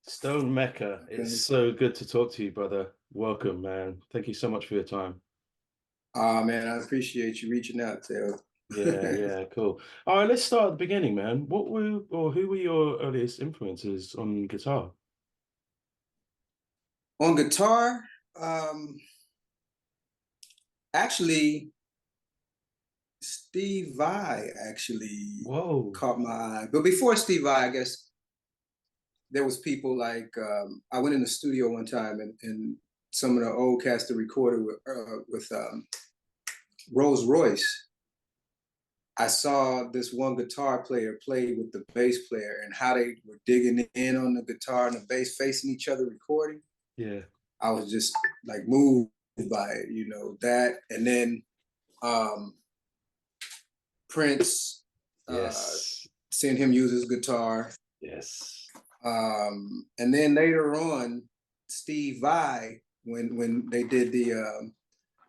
Stone Mecca, it's Okay. so good to talk to you, brother. Welcome, man. Thank you so much for your time. Man, I appreciate you reaching out, Taylor. Yeah, yeah, cool. All right, let's start at the beginning, man. What were or who were your earliest influences on guitar? On guitar, um, actually, Steve Vai actually Whoa. caught my eye. But before Steve Vai, I guess there was people like I went in the studio one time and some of the old cats that recorded with Rolls Royce. I saw this one guitar player play with the bass player and how they were digging in on the guitar and the bass facing each other recording. Yeah. I was just like moved by it, that. And then um, Prince, uh, Yes. seeing him use his guitar. Yes. And then later on, Steve Vai, when they did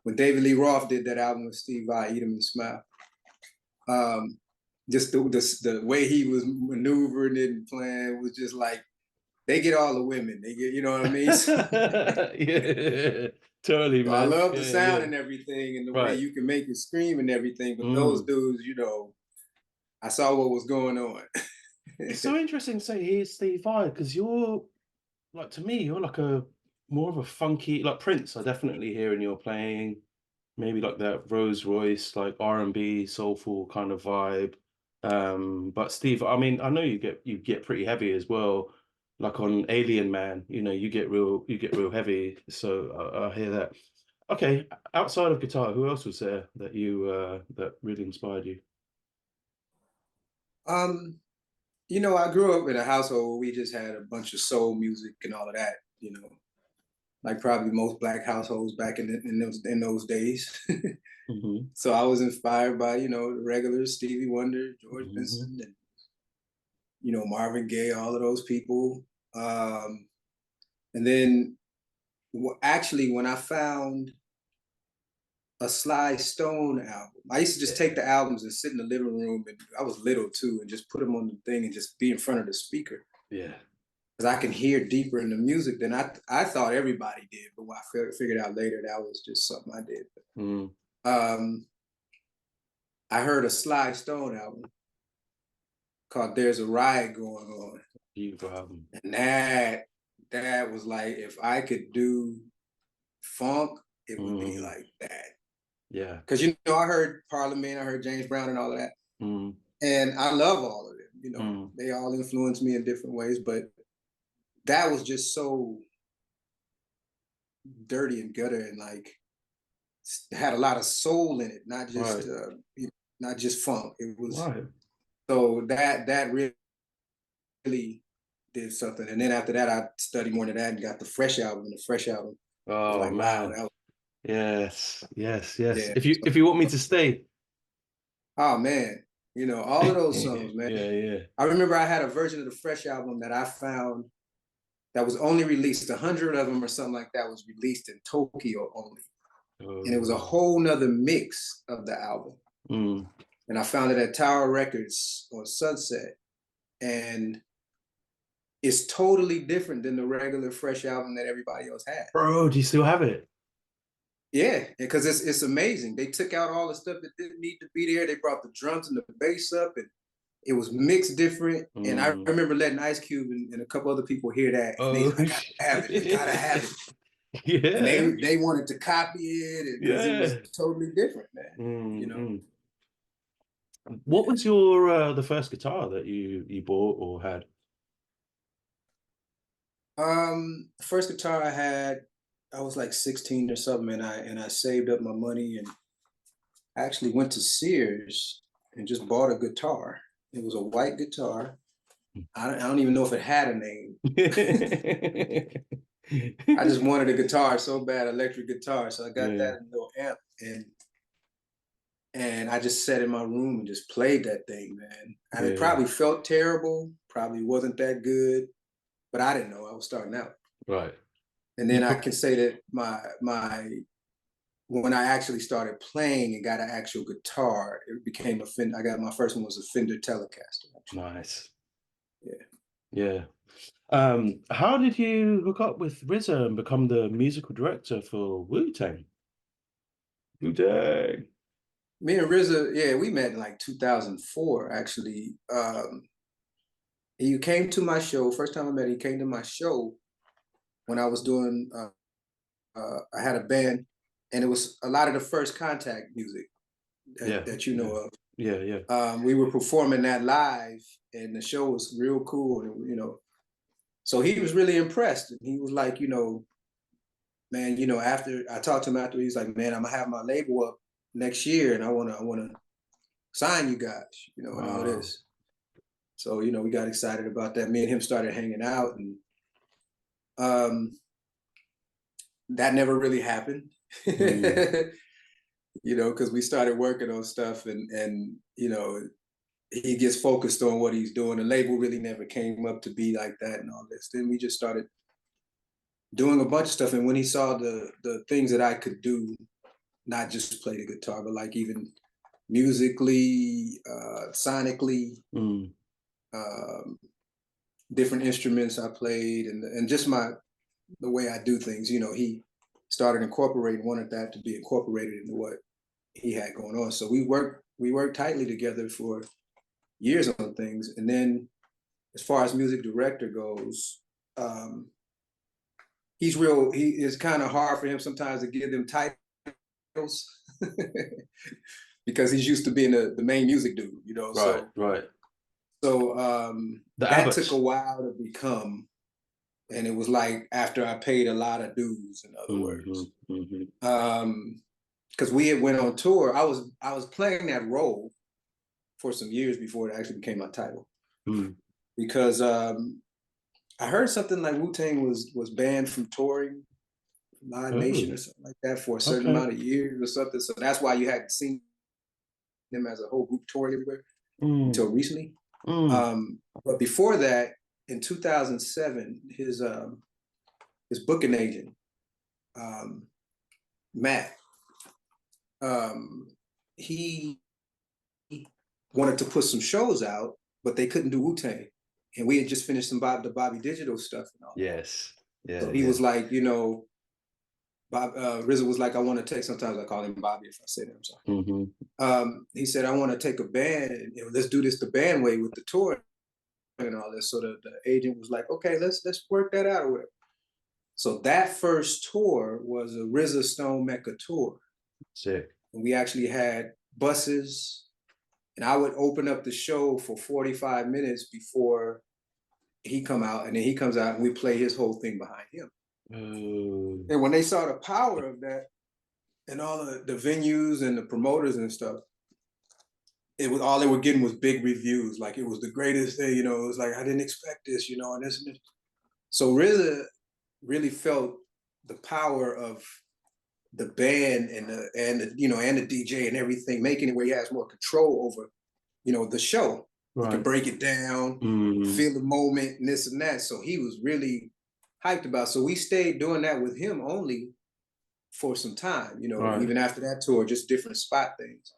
when David Lee Roth did that album with Steve Vai, Eat 'Em and Smile. Um, just the way he was maneuvering it and playing was just like they get all the women. They get, you know what I mean? Yeah, totally, So I man. love the Yeah, sound yeah. and everything and the way Right. you can make it scream and everything, but those Mm. dudes, I saw what was going on. It's so interesting to say here's Steve Vai because you're like to me, you're like a more of a funky like Prince. I definitely hear in your playing. Maybe like that Rose Royce, like R&B, soulful kind of vibe. But Steve, I mean, I know you get pretty heavy as well. Like on Alien Man, you get real heavy. So I hear that. Okay, outside of guitar, who else was there that you that really inspired you? um, I grew up in a household where we just had a bunch of soul music and all of that, like probably most black households back in those days. Hmm. So I was inspired by, the regulars, Stevie Wonder, George Hmm. Benson, and Marvin Gaye, all of those people. And then actually, when I found a Sly Stone album, I used to just take Yeah. the albums and sit in the living room, and I was little too, and just put them on the thing and just be in front of the speaker Yeah. because I can hear deeper in the music than I thought everybody did. But when I figured out later, that was just something I did. Mm. Um, I heard a Sly Stone album called "There's a Riot Going On," Beautiful album. and that was like if I could do funk, it would be Mm. like that. Yeah. Because I heard Parliament, I heard James Brown and all of that, Mm. and I love all of them. Mm. They all influenced me in different ways, but that was just so dirty and gutter and like had a lot of soul in it, Right. not just funk. It was Right. so that really did something. And then after that, I studied more than that and got the Fresh album. And the Fresh album was Oh like, wow, man. Yes, yes, yes. yeah. If you want me to stay. Oh man, all of those songs, man. Yeah, yeah. I remember I had a version of the Fresh album that I found that was only released, 100 of them or something like that was released in Tokyo only. And it was a Oh, whole nother mix of the album. mm. And I found it at Tower Records on Sunset. And it's totally different than the regular Fresh album that everybody else had. Bro, do you still have it? Yeah, because it's amazing. They took out all the stuff that didn't need to be there. They brought the drums and the bass up, and it was mixed different. And I Mm. remember letting Ice Cube and a couple other people hear that, and they Oh, I gotta have it. I gotta have shit. it. And Yeah, they wanted to copy it because it was yeah. totally different, man. You Mm, know. mm. What Yeah. was your the first guitar that you bought or had? First guitar I had, I was like 16 or something, and I saved up my money and actually went to Sears and just bought a guitar. It was a white guitar. I don't even know if it had a name. I just wanted a guitar so bad, electric guitar. So I got Yeah, that in a little amp and I just sat in my room and just played that thing, man. And it yeah. probably felt terrible, probably wasn't that good, but I didn't know. I was starting out. Right. And You then I put can say that my when I actually started playing and got an actual guitar, it became a Fender. I got my first one was a Fender Telecaster, actually. nice. Yeah. Yeah. How did you hook up with RZA and become the musical director for Wu Tang? Wu Tang. Me and RZA, yeah, we met in like 2004, actually. He came to my show. First time I met, he came to my show when I was doing. I had a band, and it was a lot of the First Contact music Yeah, that you know of. yeah, yeah. We were performing that live, and the show was real cool. And, so he was really impressed, and he was like, man, after I talked to him after, he's like, man, I'm gonna have my label up next year, and I wanna sign you guys, and all Wow. this. So, we got excited about that. Me and him started hanging out, and that never really happened. Mm. Because we started working on stuff, and he gets focused on what he's doing. The label really never came up to be like that and all this. Then we just started doing a bunch of stuff. And when he saw the things that I could do, not just play the guitar, but like even musically, sonically, Mm. different instruments I played, and just the way I do things, he started incorporating, wanted that to be incorporated into what he had going on. So we worked tightly together for years on things. And then as far as music director goes, he is kind of hard for him sometimes to give them titles because he's used to being the main music dude, Right, right. So The that took Abbots. a while to become, and it was like after I paid a lot of dues, in other words. Because we had went on tour. I was playing that role for some years before it actually became my title. Because I heard something like Wu Tang was banned from touring Live Nation or something like that for a certain amount of years or something. So that's why you hadn't seen them as a whole group touring everywhere until recently. But before that, in 2007, his booking agent, Matt, he wanted to put some shows out, but they couldn't do Wu Tang, and we had just finished the Bobby Digital stuff and all. Yes. Yeah. So he was like, RZA was like, I want to take. Sometimes I call him Bobby if I say that. I'm sorry. He said, I want to take a band and let's do this the band way with the tour and all this. So the agent was like, okay, let's work that out or whatever. So that first tour was a RZA Stone Mecca tour. Sick. And we actually had buses, and I would open up the show for 45 minutes before he come out, and then he comes out and we play his whole thing behind him. And when they saw the power of that and all the venues and the promoters and stuff, it was all they were getting was big reviews. Like it was the greatest thing, it was like, I didn't expect this, and this and this. So RZA really felt the power of the band and the DJ and everything, making it where he has more control over, the show. Right. He can break it down, feel the moment and this and that. So he was really hyped about it. So we stayed doing that with him only for some time, right. Even after that tour, just different spot things.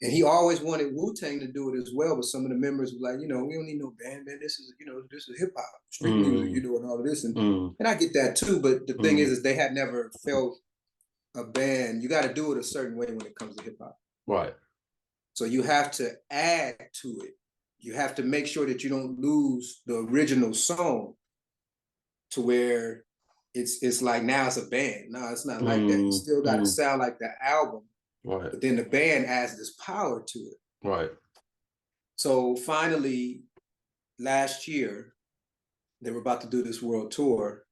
And he always wanted Wu-Tang to do it as well, but some of the members were like, we don't need no band, man. This is, this is hip hop, street music, and all of this. And I get that too, but the thing is they had never felt a band. You got to do it a certain way when it comes to hip hop. Right. So you have to add to it. You have to make sure that you don't lose the original song to where it's like now it's a band. No, it's not like that. You still got to sound like the album. Right. But then the band adds this power to it. Right. So finally, last year, they were about to do this world tour,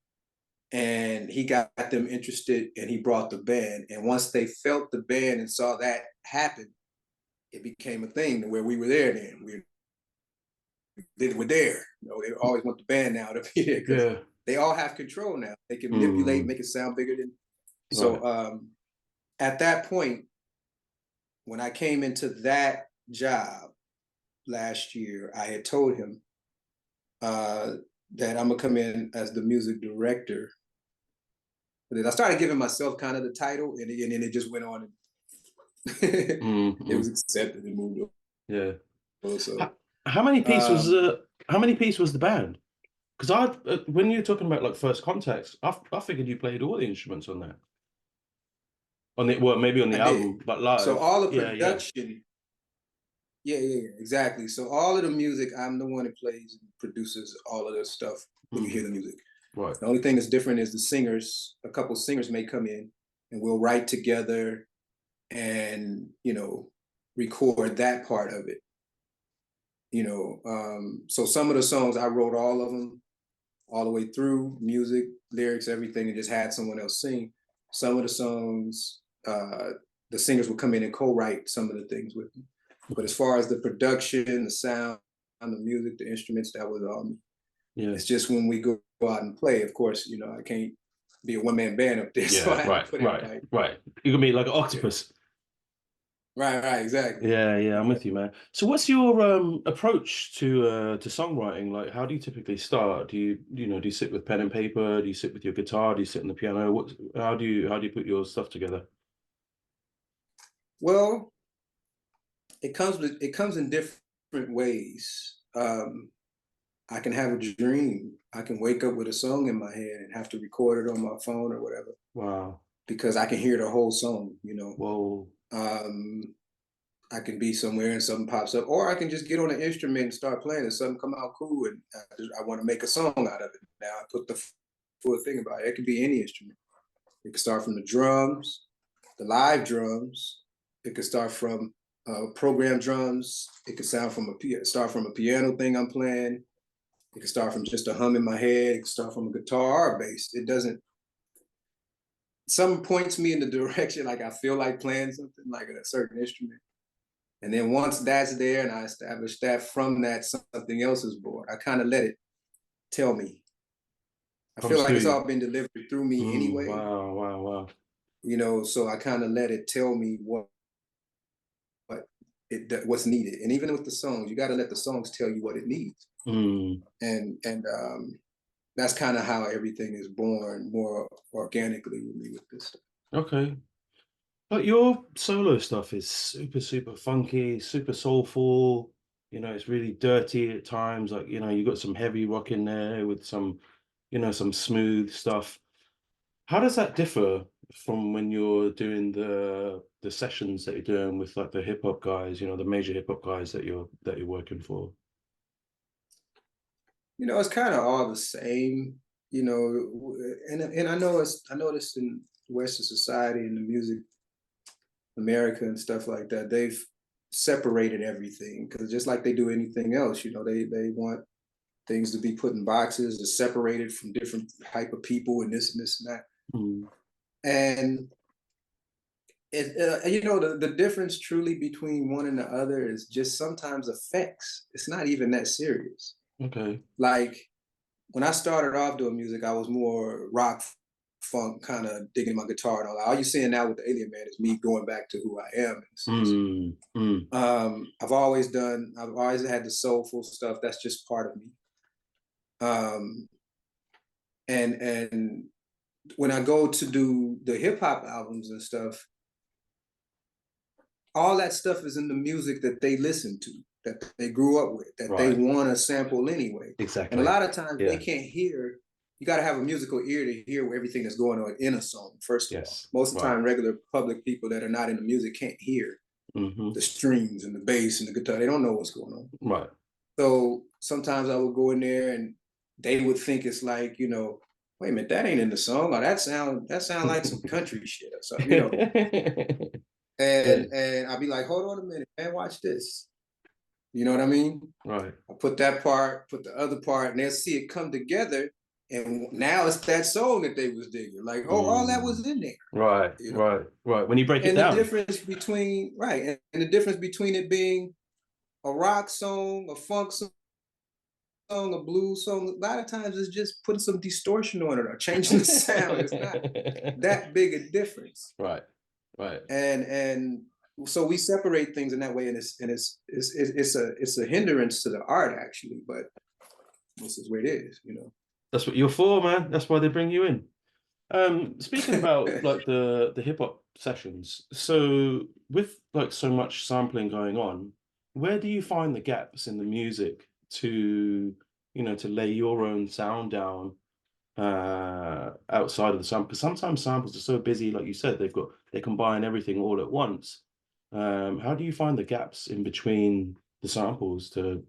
and he got them interested, and he brought the band. And once they felt the band and saw that happen, it became a thing where we were there then. We were there. They always want the band now to be there because they all have control now. They can manipulate, make it sound bigger than. So at that point, when I came into that job last year, I had told him that I'm gonna come in as the music director. But then I started giving myself kind of the title, and then it just went on. And it was accepted and moved on. Yeah. So how many piece was the band? Because I, when you're talking about like First Context, I figured you played all the instruments on there. On the, well, maybe on the I did. album, but So live. all the Yeah, yeah. production, yeah, exactly. So all of the music, I'm the one that plays and produces all of the stuff when you hear the music. Right. The only thing that's different is the singers, a couple singers may come in and we'll write together and, record that part of it. So some of the songs I wrote all of them all the way through, music, lyrics, everything, and just had someone else sing. Some of the songs, the singers would come in and co-write some of the things with me. But as far as the production, the sound, the music, the instruments, that was all me. Yeah. It's just when we go out and play, of course, I can't be a one-man band up there, so I have to put everybody. Right. You can be like an octopus. Right, exactly. Yeah, I'm with you, man. So what's your approach to songwriting? Like, how do you typically start? Do you sit with pen and paper? Do you sit with your guitar? Do you sit on the piano? How do you put your stuff together? Well, it comes in different ways. I can have a dream. I can wake up with a song in my head and have to record it on my phone or whatever. Wow. Because I can hear the whole song, Whoa. I can be somewhere and something pops up, or I can just get on an instrument and start playing and something come out cool and I want to make a song out of it. Now I put the full thing about it. It could be any instrument. It could start from the drums, the live drums. It could start from programmed drums. It could start from a piano thing I'm playing. It could start from just a hum in my head. It could start from a guitar or a bass. It doesn't. Some points me in the direction like I feel like playing something like a certain instrument. And then once that's there and I establish that, from that something else is born. I kind of let it tell me. I feel Comes like to it's you. all been delivered through me anyway. Wow. So I kind of let it tell me what's needed. And even with the songs, you got to let the songs tell you what it needs. And that's kind of how everything is born more organically with me with this stuff. Okay. But your solo stuff is super, super funky, super soulful. It's really dirty at times. Like, you got some heavy rock in there with some, some smooth stuff. How does that differ from when you're doing the sessions that you're doing with like the hip hop guys, the major hip hop guys that you're working for? It's kind of all the same, and I noticed in Western society and the music, America and stuff like that, they've separated everything because just like they do anything else, they want things to be put in boxes, to separated from different type of people and this and this and that. And the difference truly between one and the other is just sometimes effects. It's not even that serious. Okay. Like when I started off doing music, I was more rock, funk, kind of digging my guitar and all that. All you're seeing now with the Alien Man is me going back to who I am. I've always had the soulful stuff. That's just part of me. And when I go to do the hip hop albums and stuff, all that stuff is in the music that they listen to, that they grew up with, that they want to sample anyway. Exactly. And a lot of times they can't hear. You got to have a musical ear to hear everything that's going on in a song, first of all. Most of the time, regular public people that are not into music can't hear the strings and the bass and the guitar. They don't know what's going on. Right. So sometimes I would go in there and they would think it's like, wait a minute, that ain't in the song. Or that sound like some country shit or something, And I'd be like, hold on a minute, man, watch this. You know what I mean? Right. I put that part, put the other part, and they'll see it come together. And now it's that song that they was digging. Like, all that was in there. Right. When you break it down. And the difference between, and the difference between it being a rock song, a funk song, a blues song, a lot of times it's just putting some distortion on it or changing the sound. It's not that big a difference. Right. And so we separate things in that way, and it's a hindrance to the art actually, but this is where it is, That's what you're for, man. That's why they bring you in. Speaking about like the hip hop sessions, so with like so much sampling going on, where do you find the gaps in the music to to lay your own sound down outside of the sample. Because sometimes samples are so busy, like you said, they combine everything all at once. How do you find the gaps in between the samples to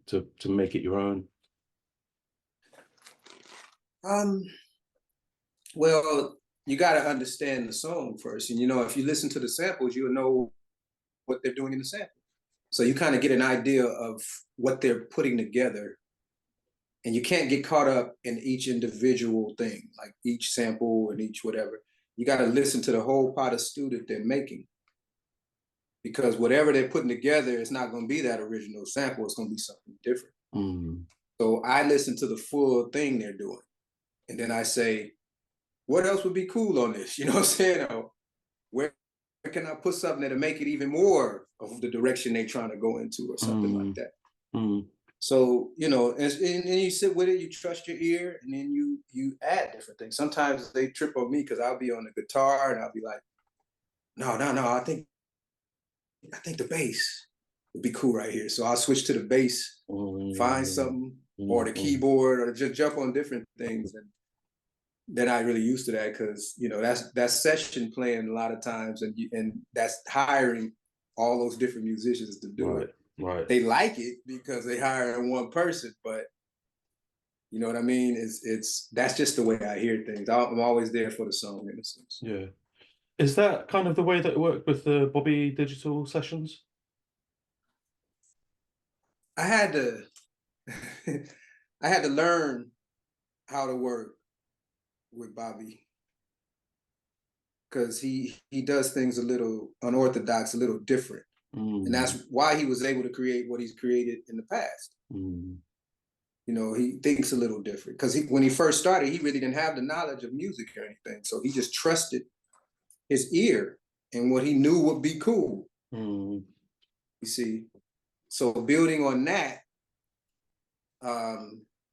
make it your own? Um, well, you got to understand the song first, and if you listen to the samples, you'll know what they're doing in the sample. So you kind of get an idea of what they're putting together, and you can't get caught up in each individual thing, like each sample and each whatever. You got to listen to the whole pot of stew that they're making, because whatever they're putting together is not going to be that original sample. It's going to be something different. Mm. So I listen to the full thing they're doing, and then I say, what else would be cool on this? You know what I'm saying? Or where can I put something that'll make it even more of the direction they're trying to go into, or something like that? Mm. So, and you sit with it, you trust your ear, and then you add different things. Sometimes they trip on me because I'll be on the guitar and I'll be like, no, I think the bass would be cool right here. So I'll switch to the bass, find something, or the keyboard, or just jump on different things. And they're not really used to that, because that's session playing a lot of times, and that's hiring all those different musicians to do it. Right. They like it because they hire one person, but you know what I mean? It's that's just the way I hear things. I'm always there for the song, in a sense. Yeah. Is that kind of the way that it worked with the Bobby Digital sessions? I had to I had to learn how to work with Bobby, because he does things a little unorthodox, a little different. And that's why he was able to create what he's created in the past. He thinks a little different, because when he first started, he really didn't have the knowledge of music or anything. So he just trusted his ear and what he knew would be cool. You see, so building on that,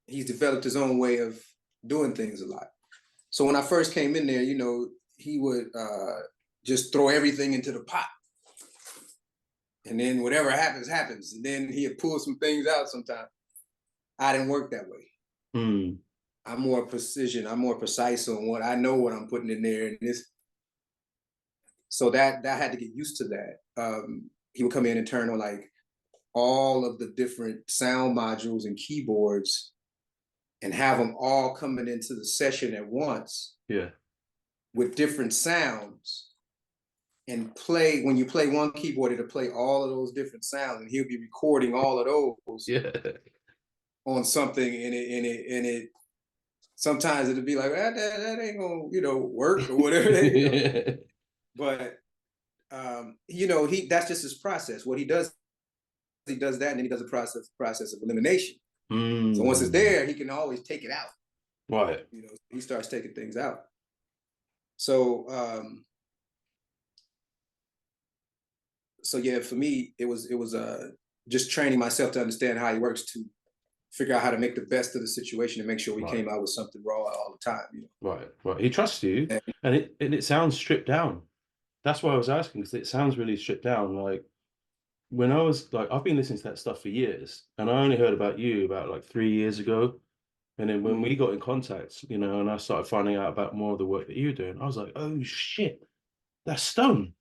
he's developed his own way of doing things a lot. So when I first came in there, he would just throw everything into the pot. And then whatever happens, happens. And then he'd pull some things out sometimes. I didn't work that way. I'm more precision. I'm more precise on what I know, what I'm putting in there. And so that had to get used to that. He would come in and turn on like all of the different sound modules and keyboards, and have them all coming into the session at once. Yeah. With different sounds. And when you play one keyboard, it'll play all of those different sounds, and he'll be recording all of those on something, and it sometimes it'll be like, that ain't gonna work or whatever. But that's just his process. What he does that, and then he does a process of elimination. So once it's there, he can always take it out. Right. He starts taking things out. So yeah, for me, it was just training myself to understand how he works, to figure out how to make the best of the situation and make sure we came out with something raw all the time. Right. He trusts you, and it sounds stripped down. That's why I was asking, because it sounds really stripped down. Like when I was like, I've been listening to that stuff for years, and I only heard about you about like 3 years ago. And then when we got in contact, and I started finding out about more of the work that you're doing, I was like, oh shit, that's Stone.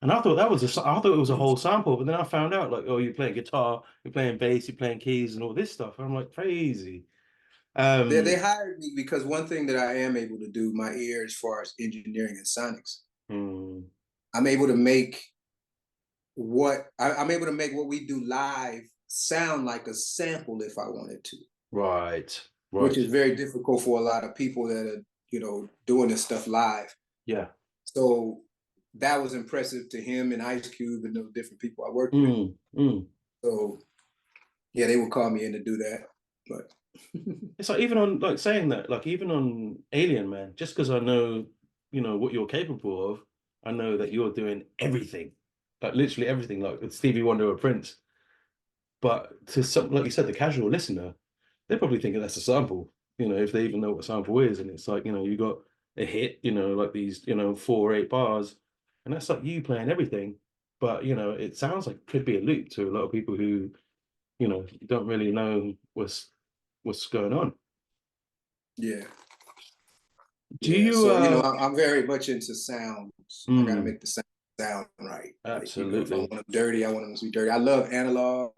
And I thought it was a whole sample, but then I found out like, oh, you're playing guitar, you're playing bass, you're playing keys and all this stuff. And I'm like, crazy. They hired me because one thing that I am able to do, my ear as far as engineering and sonics, I'm able to make I'm able to make what we do live sound like a sample if I wanted to. Right. Which is very difficult for a lot of people that are, doing this stuff live. Yeah. So that was impressive to him and Icecube and the different people I worked with. So yeah, they would call me in to do that. But it's like, even on like saying that, like even on Alien Man, just because I know, what you're capable of, I know that you're doing everything, like literally everything, like with Stevie Wonder or Prince. But to some, like you said, the casual listener, they're probably thinking that's a sample, if they even know what a sample is. And it's like, you got a hit, like these, 4 or 8 bars, and that's like you playing everything. But, it sounds like it could be a loop to a lot of people who, don't really know what's, what's going on. Yeah. Do Yeah. you So, you know, I'm very much into sounds. I got to make the sound right. Like, you know, if I absolutely. want them dirty, I want them to be dirty. I love analog.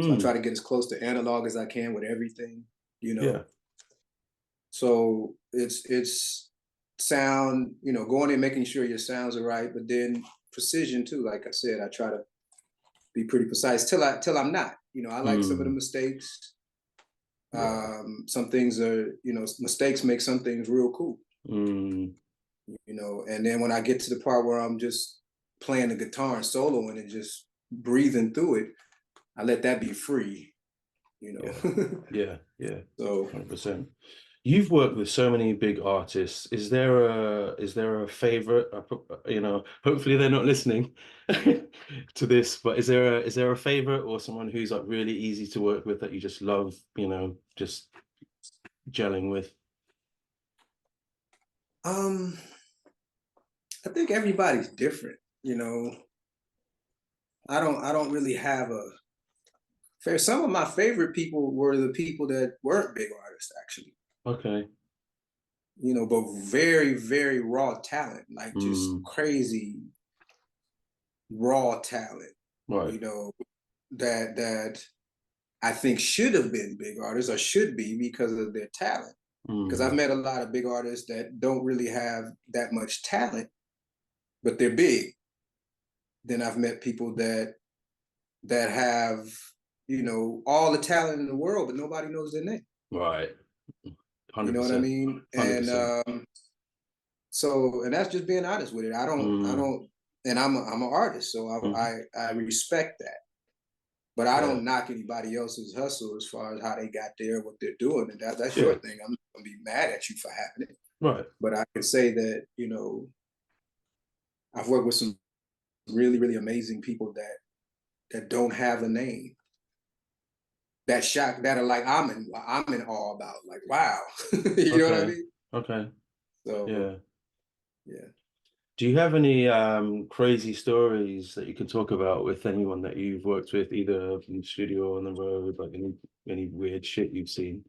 So I try Mm, to get as close to analog as I can with everything, you yeah. know. So it's sound, you know, going in, making sure your sounds are right, but then precision too. Like I said, I try to be pretty precise till I'm not. You know, I like some of the Mm, mistakes. right. Some things are, you know, mistakes make some things real cool. Mm, You know, and then when I get to the part where I'm just playing the guitar and soloing and just breathing through it, I let that be free. You yeah. know. Yeah. Yeah. So 100%. You've worked with so many big artists. Is there a favorite? You know, hopefully they're not listening to this, but is there a favorite or someone who's like really easy to work with that you just love, you know, just gelling with? um I think everybody's different, you know. I don't really have a fair. Some of my favorite people were the people that weren't big artists, actually. Okay. You know, but very, very raw talent, like just Mm, crazy raw talent, right. you know, that I think should have been big artists or should be because of their talent. Because I've Mm, met a lot of big artists that don't really have that much talent, but they're big. Then I've met people that have, you know, all the talent in the world, but nobody knows their name. right. You know what I 100%. mean? And 100%. so, and that's just being honest with it. I Mm, don't, and I'm an artist, so mhm. I respect that. But I Yeah. don't knock anybody else's hustle as far as how they got there, what they're doing, and that's your Yeah. thing. I'm not gonna be mad at you for having it, Right. but I can say that, you know, I've worked with some really really amazing people that don't have a name, that shock, that are like I'm in awe about, like wow, you know what I Okay. mean? Okay. So Yeah. yeah. Do you have any crazy stories that you can talk about with anyone that you've worked with, either in the studio or on the road, like any weird shit you've seen?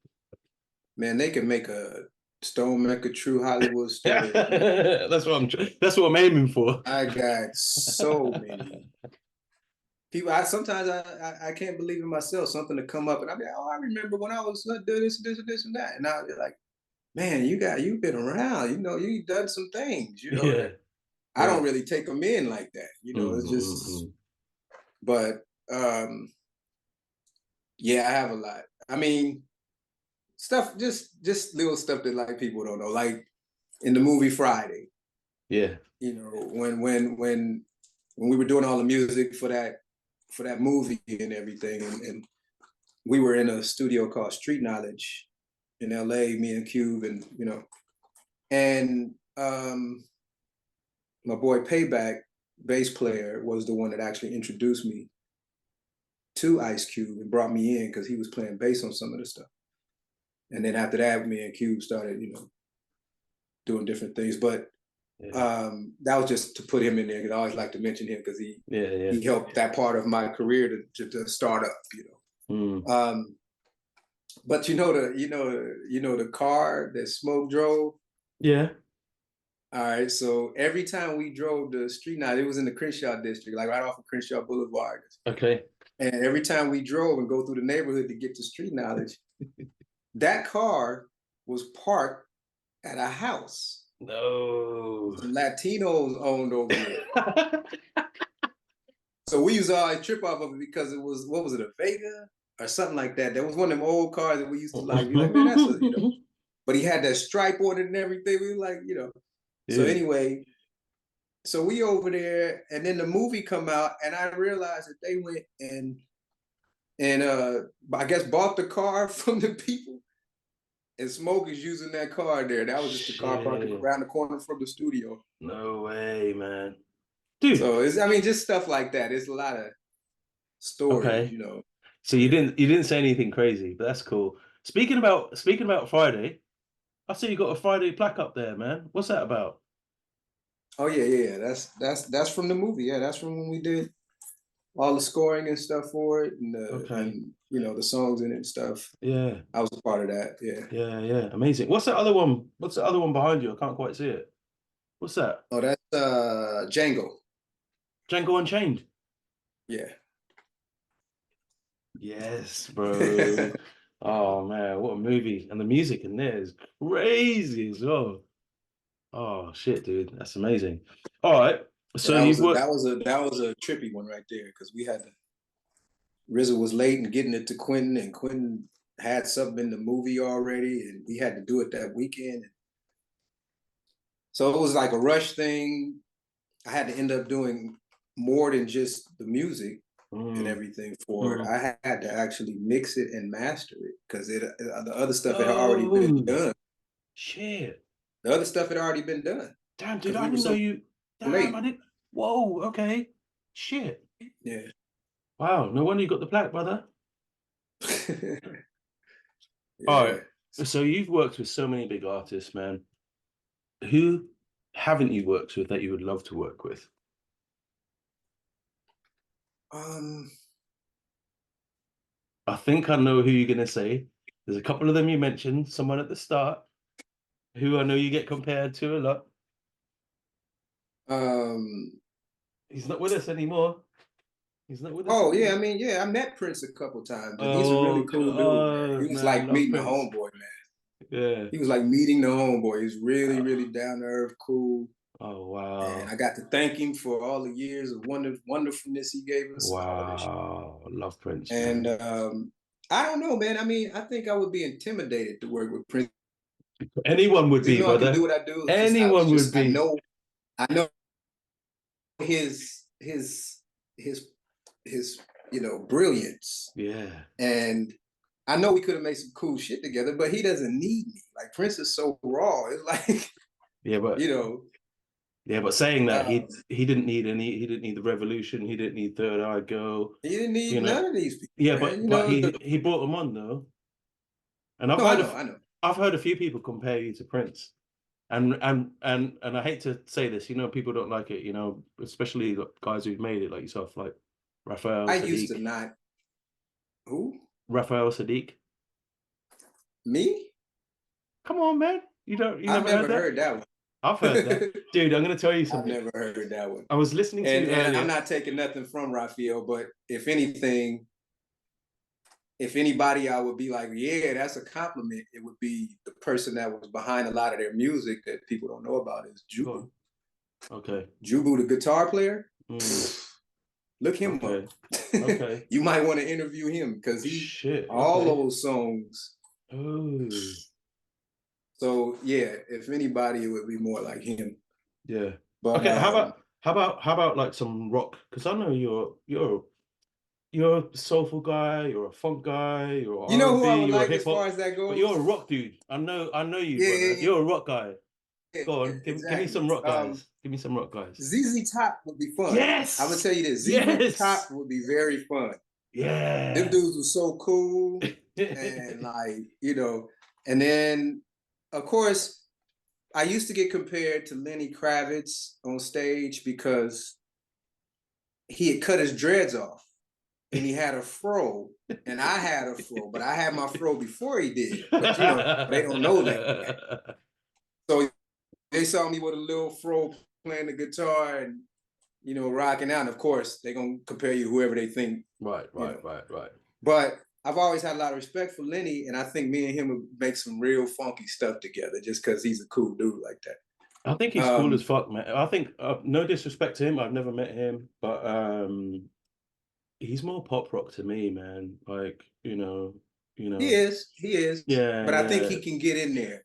Man, they can make a Stone Mecca true Hollywood story, man. That's what I'm aiming for. I got so many people. I sometimes I can't believe it myself. Something to come up, and I'll be like, oh, I remember when I was doing this and that, and I'll be like, man, you've been around. You know, you've done some things. You know that Yeah. I Yeah. don't really take them in like that. You know, it's just. Mm-hmm. But yeah, I have a lot. I mean, stuff just little stuff that like people don't know, like in the movie Friday. Yeah. You know, when we were doing all the music for that movie and everything, and we were in a studio called Street Knowledge in LA, me and Cube, and you know, and my boy Payback, bass player, was the one that actually introduced me to Icecube and brought me in because he was playing bass on some of the stuff. And then after that, me and Cube started, you know, doing different things. But Yeah. that was just to put him in there because I always like to mention him because Yeah. Yeah. he helped that part of my career to start up, you Mm. know. But you know the car that Smoke drove. Yeah. All right, so every time we drove the street night, it was in the Crenshaw district, like right off of Crenshaw Boulevard. Okay. And every time we drove and go through the neighborhood to get to street knowledge, that car was parked at a house No. some Latinos owned over there. So we used to always trip off of it because it was, what was it, a Vega or something like that. That was one of them old cars that we used to like. Be like, man, that's a, you know. But he had that stripe on it and everything. We were like, you know. So Yeah. anyway, so we over there, and then the movie come out, and I realized that they went and I guess bought the car from the people, and Smoke is using that car there. That was just the car parked Shit. around the corner from the studio. No way, man. Dude. So it's, I mean, just stuff like that. It's a lot of stories, Okay. you know. So you Yeah. didn't say anything crazy, but that's cool. Speaking about Friday, I see you got a Friday plaque up there, man. What's that about? Oh yeah, yeah, yeah. That's from the movie. Yeah, that's from when we did. all the scoring and stuff for it, Okay. and you know the songs in it and stuff. Yeah. I was a part of that. Yeah. Yeah. Amazing. What's the other one? What's the other one behind you? I can't quite see it. What's that? Oh, that's Django. Django Unchained. Yeah. Yes, bro. Oh man, what a movie. And the music in there is crazy as well. Oh shit, dude. That's amazing. All right. Yeah, So you've worked. that was a trippy one right there because we had to. RZA was late in getting it to Quentin, and Quentin had something in the movie already, and we had to do it that weekend. So it was like a rush thing. I had to end up doing more than just the music and Mm, everything for it. mm. I had to actually mix it and master it because the other stuff had already been Oh done. shit. The other stuff had already been done Damn, dude, because I we were didn't know so you. Damn, I late. didn't. Whoa, okay. Shit. Yeah. Wow, no wonder you got the plaque, brother. All right. Yeah. So you've worked with so many big artists, man. Who haven't you worked with that you would love to work with? Um. I think I know who you're gonna say. There's a couple of them you mentioned, someone at the start who I know you get compared to a lot. Um. He's not with us anymore. He's not with us Oh yeah, I anymore. mean, yeah, I met Prince a couple times, and he's a really Oh cool dude, man. He God, was man, like love meeting a Prince. homeboy, man. Yeah. He was like meeting the homeboy. He's really, really Oh, down to earth, cool. oh And I wow. got to thank him for all the years of wonderfulness he gave us and all of this shit. Wow. Love Prince, And man. I don't know, man. I mean, I think I would be intimidated to work with Prince, Anyone would even be, though I can do brother. what I do. It's Anyone would be. I know his his his brilliance, Yeah. and I know we could have made some cool shit together, but he doesn't need me. Like Prince is so raw. It's like Yeah, you but know, yeah, but saying that um, he didn't need the revolution, he didn't need Third Eye Girl, he didn't you need know. none of these people, Yeah, man. but You know, he brought them on though. And no, I know. I've heard a few people compare you to Prince. And I hate to say this, people don't like it, especially the guys who've made it like yourself, like Raphael I used to Sadiq. not. Who? Raphael Sadiq. Me? Come on, man. You I've never heard never that? heard that one. I've heard that. Dude, I'm gonna tell you I've something. never heard that one. I was listening to And you I'm earlier. not taking nothing from Raphael, but if anything, if anybody I would be like, yeah, that's a compliment, it would be the person that was behind a lot of their music that people don't know about is Go Jubu. on. Okay. Jubu, the guitar player. Mm, Look him up. okay. Okay. You might want to interview him because he Shit. all Okay. those songs. Oh, So yeah, if anybody, it would be more like him. yeah. But Okay. How about like some rock? Because I know you're a soulful guy, you're a funk guy, you're you R know and who I B, would you're a like hip as far hop, as that but you're goes? a rock dude. I know you, Yeah, brother. yeah, You're a rock guy. yeah, Go yeah, on, give me exactly. some rock guys. Give me some rock guys. ZZ Top would be fun. I'm gonna Yes, tell you this: ZZ yes, Top would be very fun. Them yeah. dudes were so cool, and and then of course I used to get compared to Lenny Kravitz on stage because he had cut his dreads off and he had a fro, and I had a fro, but I had my fro before he did. But they don't know that yet. So they saw me with a little fro playing the guitar and rocking out. And of course, they're gonna compare you to whoever they think, Right, you know. right. But I've always had a lot of respect for Lenny, and I think me and him would make some real funky stuff together just because he's a cool dude like that. I think he's cool as fuck, man. I think no disrespect to him, I've never met him, but he's more pop rock to me, man. Like, He is, yeah, but I think yeah. he can get in there.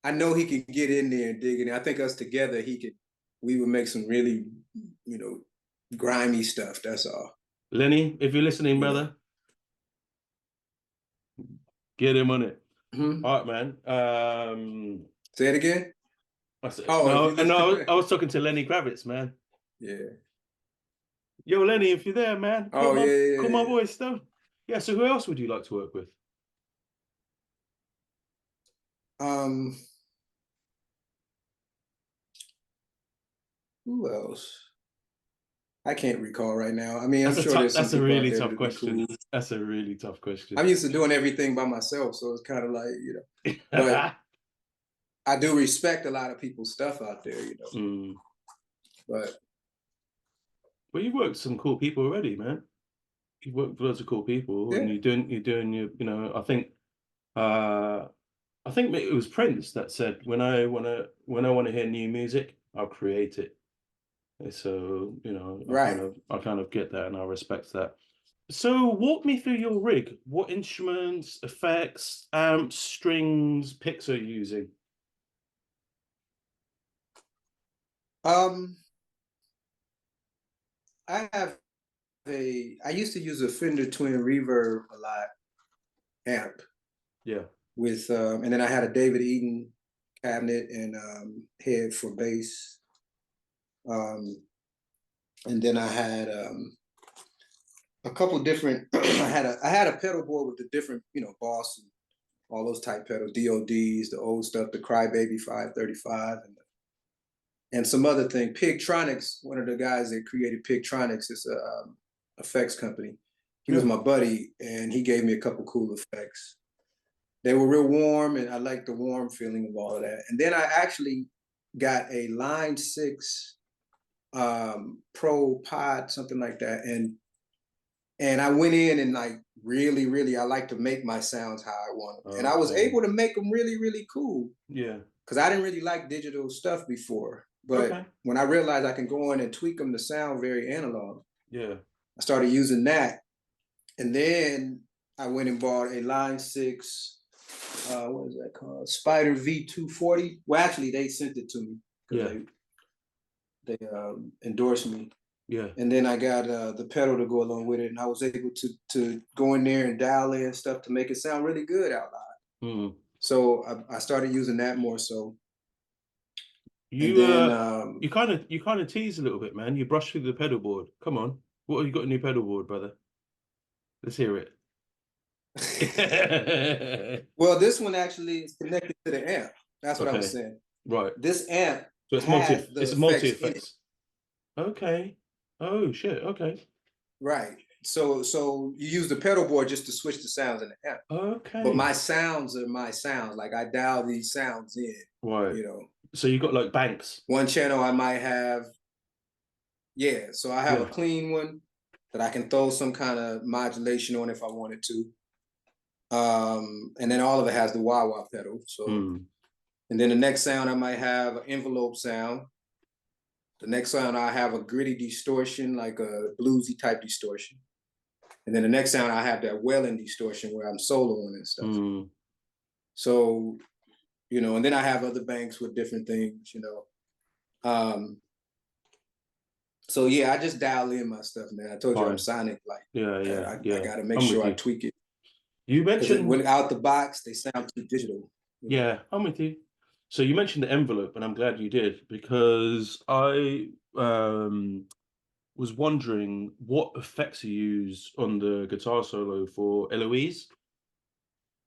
I know he can get in there and dig in. I think us together, we would make some really, grimy stuff. That's all. Lenny, if you're listening, You know. brother, get him on it. Mm-hmm. All right, man. Say it again. I said, Oh, if no, you no, listen. I was talking to Lenny Kravitz, man. Yeah. Yo, Lenny, if you're there, man, Oh yeah, call yeah, my yeah. boy Stone. Yeah, so who else would you like to work with? Um, who else? I can't recall right now. I mean, I'm That's a sure tough. there's some That's a people out really there tough that'd be question. cool. That's a really tough question. I'm used to doing everything by myself, so it's kind of like, but I do respect a lot of people's stuff out there, Mm. But Well, you've worked with some cool people already, man. You've worked with loads of cool people, and yeah, you're doing your, uh, I think it was Prince that said, when I wanna hear new music, I'll create it. So, right. I kind of get that and I respect that. So walk me through your rig. What instruments, effects, amps, strings, picks are you using? Um, I have I used to use a Fender Twin Reverb a lot amp Yeah. with, and then I had a David Eaton cabinet and head for bass. Um, and then I had a couple different. I had a pedal board with the different, Boss and all those type pedals, DODs, the old stuff, the Crybaby 535, and some other thing. Pigtronics, one of the guys that created Pigtronics, is a effects company. He was Yeah. my buddy, and he gave me a couple cool effects. They were real warm, and I liked the warm feeling of all of that. And then I actually got a Line 6 Pro Pod, something like that, and I went in and like really, really, I like to make my sounds how I want them, and I was Okay. able to make them really, really cool Yeah. because I didn't really like digital stuff before. But Okay. when I realized I can go in and tweak them to sound very analog, Yeah. I started using that. And then I went and bought a Line 6, what is that called? Spider V240. Well, actually, they sent it to me because Yeah. they endorsed me. Yeah. And then I got the pedal to go along with it, and I was able to go in there and dial in stuff to make it sound really good out loud. Mm. So I started using that more so. And You then you kind of tease a little bit, man. You brush through the pedal board. Come on. What have you got a new pedal board, brother? Let's hear it. well, this one actually is connected to the amp. That's what I was Okay. saying. Right. This amp So has the it's multi effects in it. effects. Okay. Oh shit. Okay. Right. So you use the pedal board just to switch the sounds in the amp. But my Okay. sounds are my sounds. Like I dial these sounds in, Right. you know. So you got like banks. One channel I might have, yeah. So I have a Yeah. clean one that I can throw some kind of modulation on if I wanted to. And then all of it has the wah-wah pedal. So, Mm. and then the next sound I might have an envelope sound. The next sound I have a gritty distortion, like a bluesy type distortion. And then the next sound I have that welling distortion where I'm soloing and stuff. Mm. So, and then I have other banks with different things, So yeah, I just dial in my stuff, man. I told you I'm Fine. sonic, like Yeah. that. Yeah. I Yeah. got to make I'm with sure I you. tweak it You because when mentioned. out the box they sound too digital. Yeah, I'm with you. So you mentioned the envelope, and I'm glad you did because I was wondering what effects you use on the guitar solo for Eloise.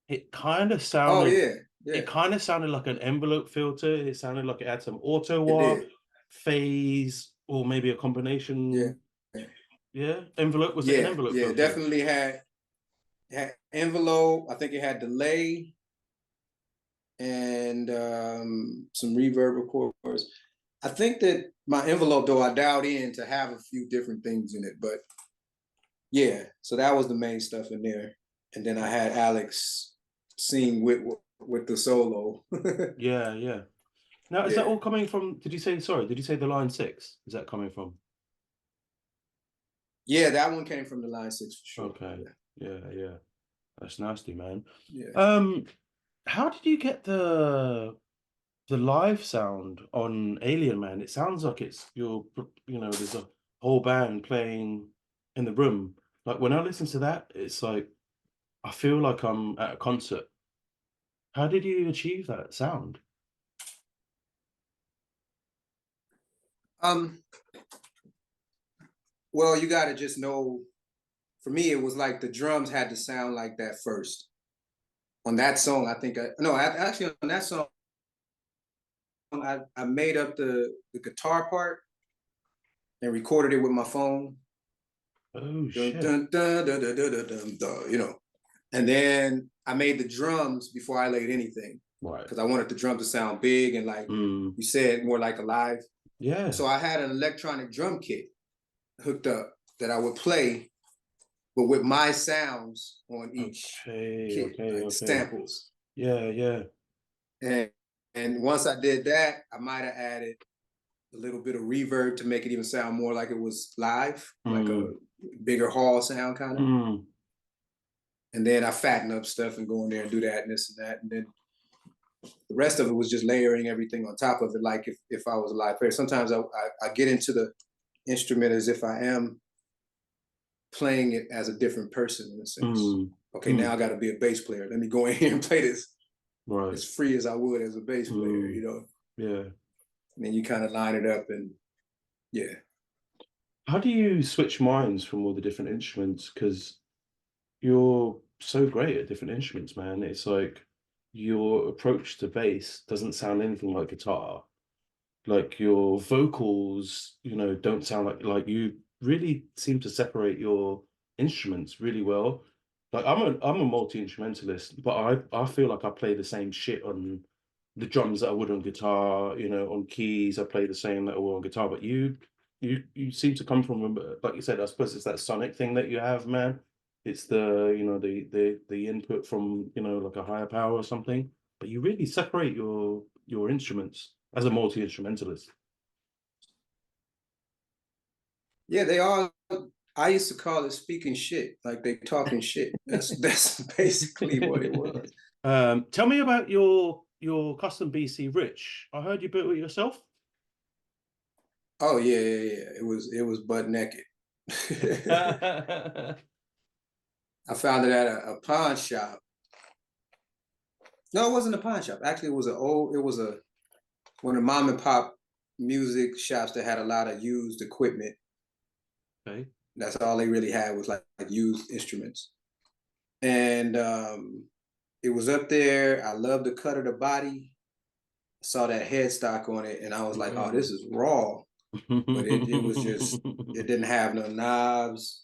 It kind of Oh sounded yeah, it yeah, kind of sounded like an envelope filter. It sounded like it had some auto it wah, did. phase, or maybe a Yeah, combination. Yeah, envelope. Was it an yeah, envelope yeah. filter? Definitely had envelope. I think it had delay and some reverb, of course. I think that my envelope, though, I dialed in to have a few different things in it, but yeah. So that was the main stuff in there, and then I had Alex sing with the solo. Yeah, yeah. Now, is that Yeah, all coming from? Did you say sorry? Did you say the line 6? Is that coming from? yeah. That one came from the Line 6 for sure. Okay. Yeah, Yeah, yeah. That's nasty, man. yeah. Um, how did you get the live sound on Alien Man? It sounds like there's a whole band playing in the room. Like when I listen to that, it's like I feel like I'm at a concert. How did you achieve that sound? Um. Well, you got to just know. For me, it was like the drums had to sound like that first. On that song, I think actually on that song, I made up the guitar part, and recorded it with my phone. Oh shit. Dun, dun, dun, dun, dun, dun, dun, dun, you know. And then I made the drums before I laid anything. Right. Because I wanted the drum to sound big and like you said, more like alive. Yeah. So I had an electronic drum kit hooked up that I would play, but with my sounds on each kit, like samples. Yeah, yeah. And once I did that, I might have added a little bit of reverb to make it even sound more like it was live, like a bigger hall sound kind of. And then I fatten up stuff and go in there and do that and this and that. And then the rest of it was just layering everything on top of it, like if I was a live player. Sometimes I get into the instrument as if I am playing it as a different person in a sense. Okay, now I got to be a bass player. Let me go in here and play this as free as I would as a bass player, you know? Yeah. And then you kind of line it up and yeah. How do you switch minds from all the different instruments? Because you're so great at different instruments, man. It's like your approach to bass doesn't sound anything like guitar. Like your vocals, you know, don't sound like you really seem to separate your instruments really well. Like I'm a multi-instrumentalist, but I feel like I play the same shit on the drums that I would on guitar, you know, on keys, I play the same that I would on guitar. But you seem to come from, like you said, I suppose it's that sonic thing that you have, man. It's the, you know, the input from, you know, like a higher power or something. But you really separate your instruments as a multi-instrumentalist. Yeah, they all. I used to call it speaking shit, like they talking shit. That's basically what it was. Tell me about your custom BC Rich. I heard you built it yourself. Oh yeah, yeah, yeah. It was butt naked. I found it at a pawn shop. No, it wasn't a pawn shop. Actually, it was a one of the mom and pop music shops that had a lot of used equipment. Okay. That's all they really had was like used instruments. And it was up there. I loved the cut of the body. I saw that headstock on it, and I was like, oh, this is raw. But it was just, it didn't have no knobs.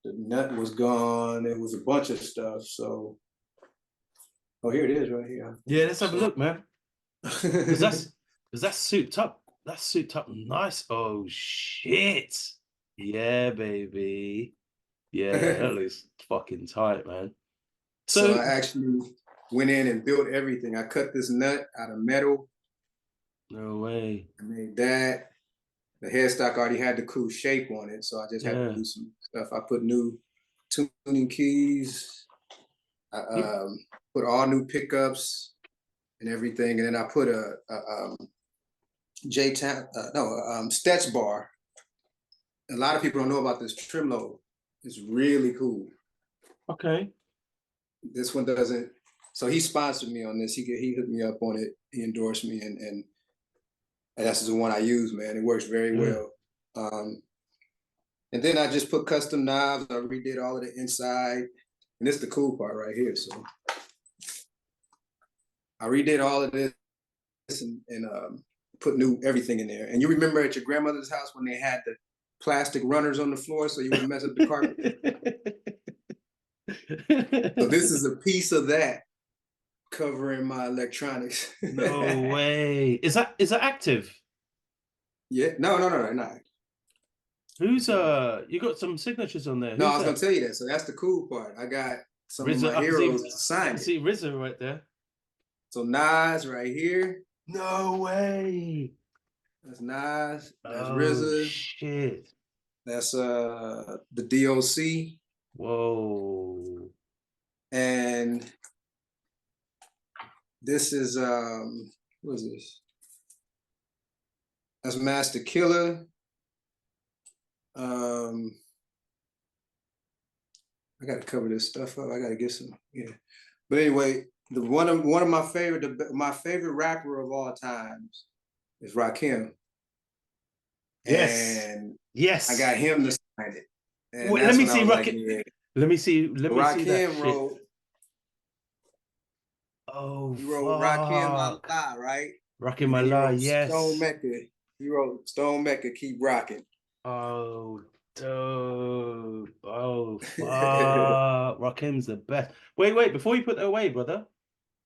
The nut was gone. It was a bunch of stuff. So, oh, here it is right here. Yeah, let's have a look, man. Because that's souped up. That's souped up nice. Oh shit. Yeah, baby. Yeah, that looks fucking tight, man. So I actually went in and built everything. I cut this nut out of metal. No way. I made that. The headstock already had the cool shape on it, so I just had to do some stuff. I put new tuning keys. I put all new pickups and everything, and then I put a Stetch bar. A lot of people don't know about this tremolo. It's really cool. Okay. This one doesn't. So he sponsored me on this. He hooked me up on it. He endorsed me, and that's the one I use, man. It works very well. And then I just put custom knobs. I redid all of the inside, and this is the cool part right here. So I redid all of this and put new everything in there. And you remember at your grandmother's house when they had the plastic runners on the floor so you wouldn't mess up the carpet? So this is a piece of that covering my electronics. No way. Is that active? Yeah. No, not. Who's you got some signatures on there? No, Who's I was that? gonna tell you that. So that's the cool part. I got some RZA, of my heroes to sign it. See RZA right there. So Nas right here. No way. That's Nas. That's Oh RZA. shit. That's the DOC. Whoa. And this is what is this? That's Master Killer. I got to cover this stuff up. I got to get some, yeah. But anyway, one of my favorite rapper of all times is Rakim. Yes. And yes. I got him to sign it. And wait, let me see Rakim. Like, let me see. Rakim wrote. Shit. Oh, he wrote Rakim Allah, right? Rakim Allah, yes. Stone Mecca. He wrote Stone Mecca, keep rocking. Oh, dope. Oh, fuck. Rakim's the best. Wait, before you put that away, brother,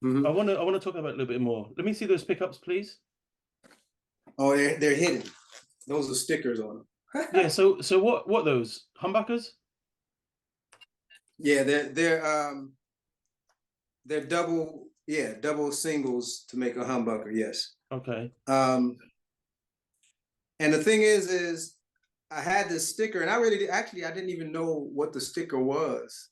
Mhm. I wanna talk about it a little bit more. Let me see those pickups, please. Oh, they're hidden. Those are stickers on them. Yeah, so what those? Humbuckers? Yeah, they're double, yeah, double singles to make a humbucker. Yes. Okay. Um, and the thing is I had this sticker, and I really actually I didn't even know what the sticker was.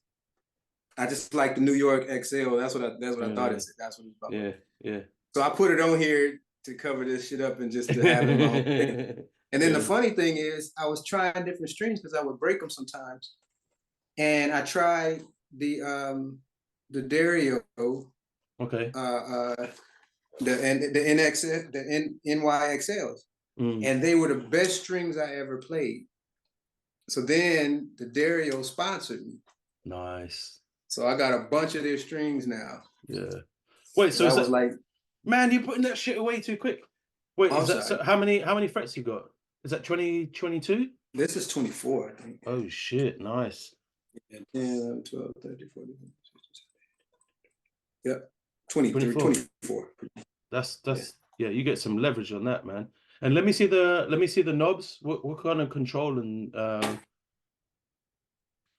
I just like the New York XL. That's what I thought Yeah, it's. That's what it's about. yeah, yeah. So I put it on here to cover this shit up and just to have it in my own thing. And then the Yeah. funny thing is, I was trying different strings because I would break them sometimes, and I tried the Dario, Okay. the NX, NYXLs, Mm, and they were the best strings I ever played. So then the Dario sponsored me. nice. So I got a bunch of their strings now. Yeah. Wait, So so is that was that, like, man, you're putting that shit away too quick. Wait, I'm is that sorry. so how many frets you got? Is that 2022? This is 24, I think. Oh shit, nice. And 10, 11, 12, 13, 14, 15, 16, 17. Yep. 23, 24. 24. Yeah. That's yeah, you get some leverage on that, man. And let me see the knobs. What kind of control and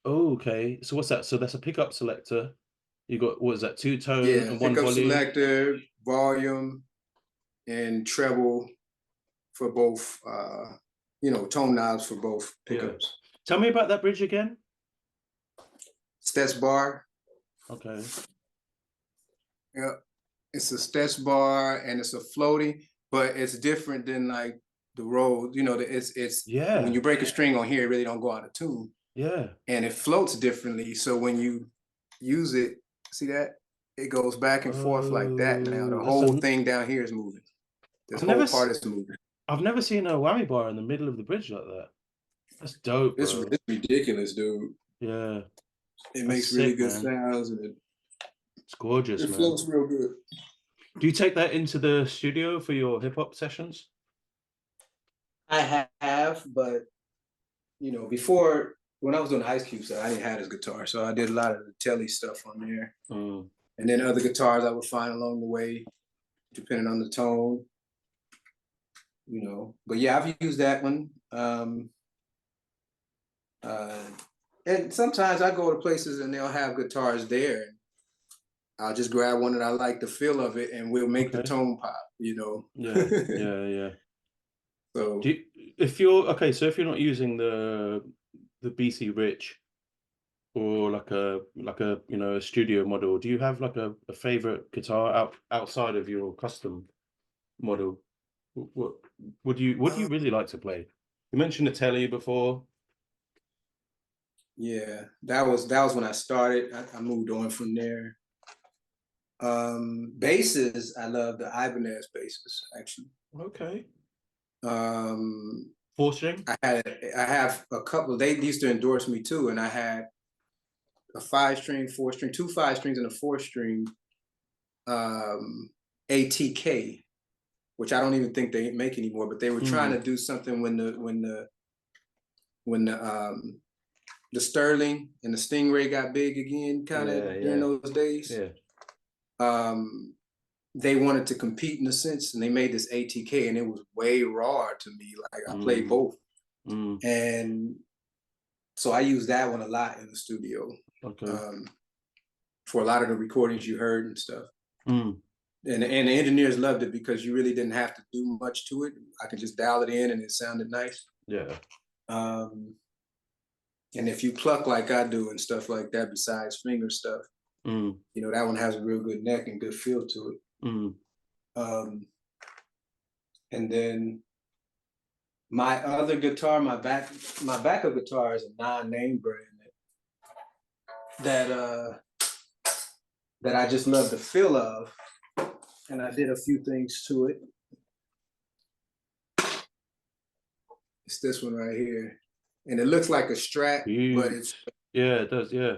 oh, okay. So what's that? So that's a pickup selector. You got what is that, two tone Yeah. and one Pickup volume? selector, volume, and treble for both, tone knobs for both Yeah. pickups. Tell me about that bridge again. Stetch bar. Okay. Yeah. It's a Stetch bar and it's a floating, but it's different than like the road. It's when Yeah. you break a string on here, it really don't go out of tune. Yeah. And it floats differently. So when you use it, see that? It goes back and forth like that. Now the Oh, whole thing down here is moving. This I've never whole s- part is moving. I've never seen a whammy bar in the middle of the bridge like that. That's dope, bro. It's ridiculous, dude. Yeah. It That's makes really sick, good man. sounds and It's gorgeous, it man. floats real good. Do you take that into the studio for your hip hop sessions? I have, but before when I was doing the icecube stuff, I didn't have this guitar, so I did a lot of the telly stuff on there, Mm. and then other guitars I would find along the way, depending on the tone. But yeah, I've used that one. Uh, and sometimes I go to places and they'll have guitars there. And I'll just grab one that I like the feel of it, and we'll make the Okay. tone pop. Yeah. Yeah. Yeah. Do So you, if you're okay, so if you're not using the BC Rich or like a a studio model, do you have like a favorite guitar outside of your custom model? What what do you uh, really like to play? You mentioned the telly before. yeah, that was when I started. I moved on from there. Basses, I love the Ibanez basses actually. Okay. Um, Four string? I have a couple. They used to endorse me too, and I had a 5 string, 4 string, 2 5 strings, and a 4 string ATK, which I don't even think they make anymore. But they were trying to Mm. do something when the Sterling and the Stingray got big again, kind Yeah, of during yeah, those days. yeah. Um, they wanted to compete in a sense, and they made this ATK, and it was way raw to me. Like I played Mm, both, mm. and so I used that one a lot in the studio Okay. um, for a lot of the recordings you heard and stuff. Mm. And the engineers loved it because you really didn't have to do much to it. I could just dial it in, and it sounded nice. Yeah. Um, and if you pluck like I do and stuff like that, besides finger stuff, Mm, that one has a real good neck and good feel to it. mm. Um, and then my other guitar, my backup guitar is a non-name brand that I just love the feel of, and I did a few things to it. It's this one right here, and it looks like a Strat, but it's Huge. Yeah, it does. Yeah.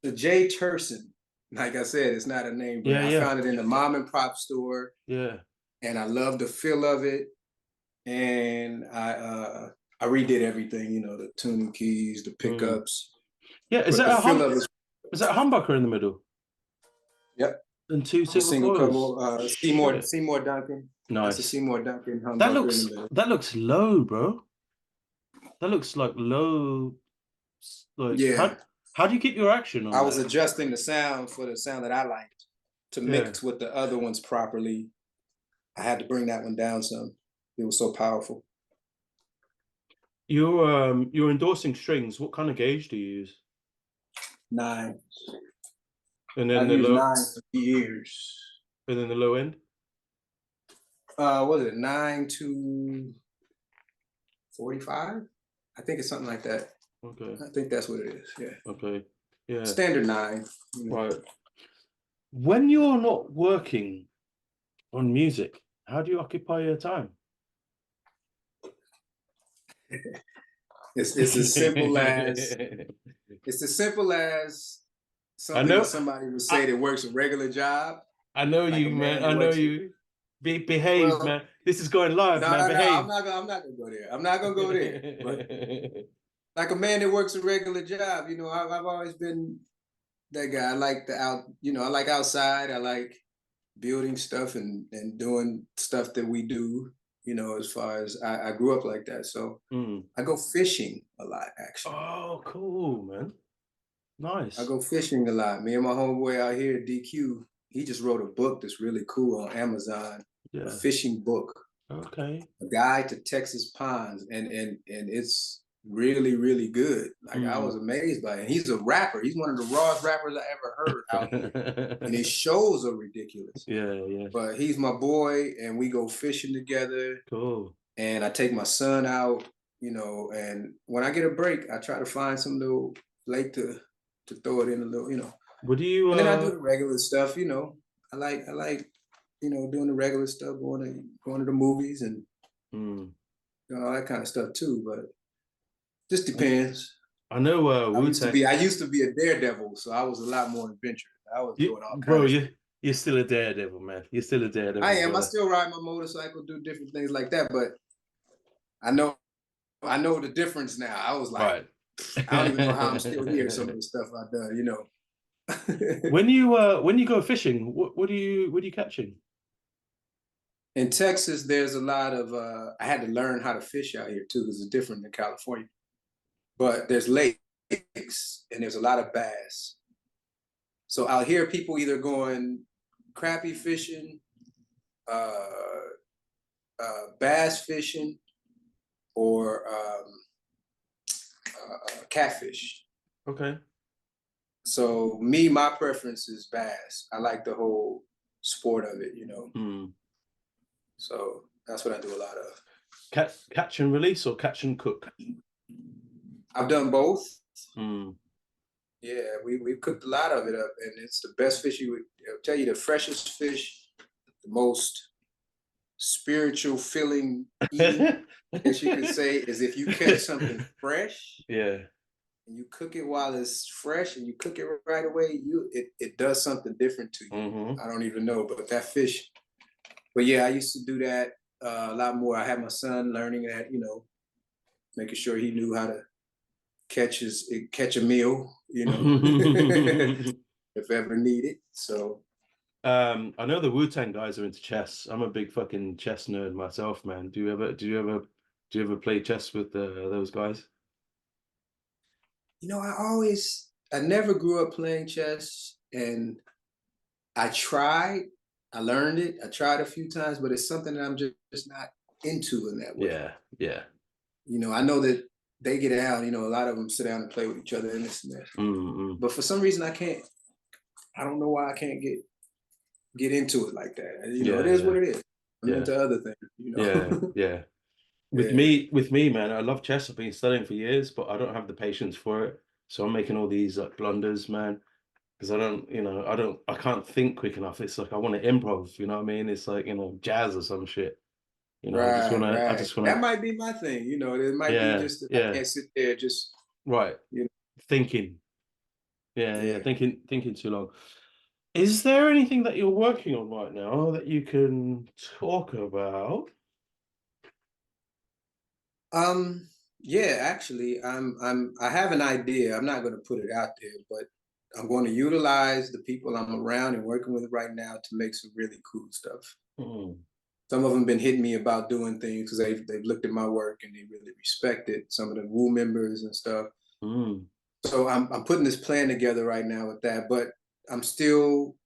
the J Turson. Like I said, it's not a name Yeah, brand. I yeah, found it in the mom and pop store, yeah. and I love the feel of it. And I I redid everything, you know, the tuning keys, the pickups. Yeah, is But that the a feel of it. is that a humbucker in the middle? Yep. And two The silver single coils. cover, Shit. Seymour Duncan. That's a Nice. Seymour Duncan humbucker in the middle. That looks low, bro. That looks like low. Like Yeah. how do you keep your action on I was that? adjusting the sound for the sound that I liked to mix with the other ones properly. I had to bring that one down some. It was so powerful. You're endorsing strings. What kind of gauge do you use? 9. And then I've the used low 9 for years. and then the low end? What was it, 9 to 45? I think it's something like that. Okay. I think that's what it is. Yeah. Okay. Yeah. Standard 9. You know. Right. When you're not working on music, how do you occupy your time? It's as simple as something that somebody would say that works a regular job. I know like you, man. I know you. Behave, well, man. This is going live, no, man. no, Behave. I'm not gonna go there. I'm not gonna go there. But like a man that works a regular job, you know, I've always been that guy. I like I like outside. I like building stuff and doing stuff that we do. You know, as far as I grew up like that, so I go fishing a lot. Actually, Oh, cool, man. Nice. I go fishing a lot. Me and my homeboy out here at DQ, he just wrote a book that's really cool on Amazon. Yeah. A fishing book. Okay. A guide to Texas ponds, and it's really, really good. Like I was amazed by it. And he's a rapper. He's one of the rawest rappers I ever heard out here. And his shows are ridiculous. Yeah, yeah. But he's my boy, and we go fishing together. Cool. And I take my son out, you know, and when I get a break, I try to find some little lake to throw it in a little, you know. What do you And then I do the regular stuff, you know. I like you know, doing the regular stuff, going to the movies and all that kind of stuff too. But just depends. I know I Wu Tang. used to be a daredevil, so I was a lot more adventurous. I was doing all kinds of stuff. You're still a daredevil, man. You're still a daredevil. I am. Brother. I still ride my motorcycle, do different things like that. But I know the difference now. I was like, right. I don't even know how I'm still here. Some of the stuff I've done, you know. when you go fishing, what are you catching? In Texas, there's a lot of I had to learn how to fish out here too, because it's different than California. But there's lakes and there's a lot of bass. So out here, people either going crappie fishing, bass fishing, or catfish. Okay. So my preference is bass. I like the whole sport of it, you know. So that's what I do a lot of. Catch and release or catch and cook? I've done both. Yeah, we've cooked a lot of it up, and it's the best fish. I'll tell you, the freshest fish, the most spiritual feeling eating, as you could say, is if you catch something fresh. Yeah. And you cook it while it's fresh, and you cook it right away. It does something different to you. I don't even know, but that fish. But yeah, I used to do that a lot more. I had my son learning that, you know, making sure he knew how to catch a meal, you know, if ever needed. So I know the Wu Tang guys are into chess. I'm a big fucking chess nerd myself, man. Do you ever play chess with those guys? You know, I never grew up playing chess, and I learned it. I tried a few times, but it's something that I'm just not into in that way. Yeah, yeah. You know, I know that they get out, you know, a lot of them sit down and play with each other and this and that. But for some reason I don't know why I can't get into it like that. You know, it is what it is. I'm into other things, you know. Yeah. With me, man, I love chess. I've been studying for years, but I don't have the patience for it. So I'm making all these blunders, man. Because I can't think quick enough. It's like I want to improv, you know what I mean? It's like, you know, jazz or some shit. You know, I just wanna That might be my thing, you know. It might be just that I can't sit there just you know, thinking. Thinking too long. Is there anything that you're working on right now that you can talk about? Yeah, actually, I have an idea. I'm not going to put it out there, but I'm going to utilize the people I'm around and working with right now to make some really cool stuff. Mm, Some of them been hitting me about doing things because they've looked at my work and they really respect it. Some of the Wu members and stuff. mm, So I'm putting this plan together right now with that, but I'm still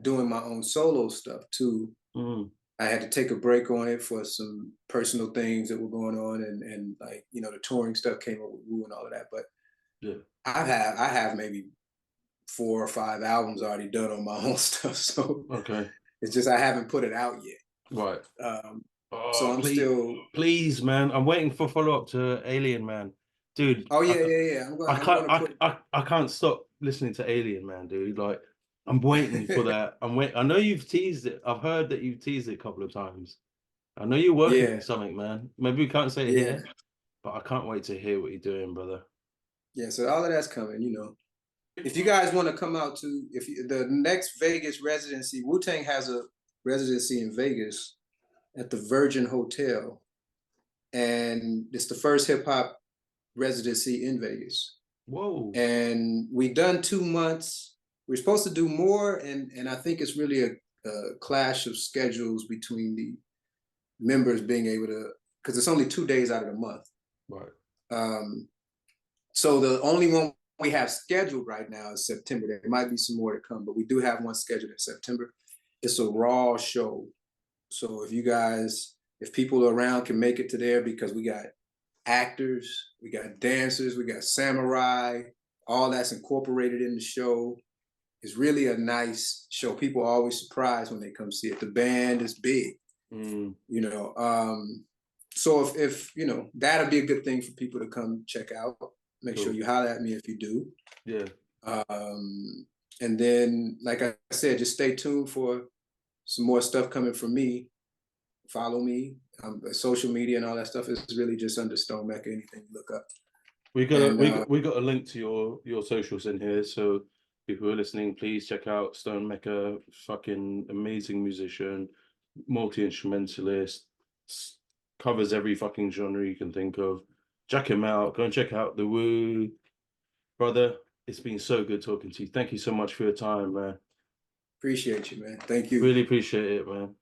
doing my own solo stuff too. mm. I had to take a break on it for some personal things that were going on, and like the touring stuff came up with Wu and all of that. But Yeah. I have maybe 4 or 5 albums already done on my own stuff, so Okay. it's just I haven't put it out yet. Right. So Oh, I'm please, still. please, man. I'm waiting for follow up to Alien Man, dude. Oh yeah, yeah, yeah. I'm going. I I'm can't going to put. I can't stop listening to Alien Man, dude. Like I'm waiting for that. I'm wait. I know you've teased it. I've heard that you've teased it a couple of times. I know you're working on Yeah, something, man. Maybe we can't say it yeah, here, but I can't wait to hear what you're doing, brother. yeah. So all of that's coming. If you guys want to come out to, the next Vegas residency, Wu Tang has a residency in Vegas at the Virgin Hotel, and it's the first hip hop residency in Vegas. Whoa. And we done 2 months. We're supposed to do more, and I think it's really a clash of schedules between the members being able to, because it's only 2 days out of the month. Right. Um, so the only one we have scheduled right now is September. There might be some more to come, but we do have one scheduled in September. It's a raw show. So if people around can make it to there, because we got actors, we got dancers, we got samurai, all that's incorporated in the show. It's really a nice show. People are always surprised when they come see it. The band is big, Mm, you know. So if that'll be a good thing for people to come check out. Make sure cool. you holler at me if you do. Yeah. And then, like I said, just stay tuned for some more stuff coming from me. Follow me. Social media and all that stuff is really just under Stone Mecca. Anything you look up. We got a And we got a link to your socials in here, so people who are listening, please check out Stone Mecca. Fucking amazing musician, multi-instrumentalist, covers every fucking genre you can think of. Check him out. Go and check out the Woo, brother. It's been so good talking to you. Thank you so much for your time, man. appreciate you, man. Thank you. Really appreciate it, man.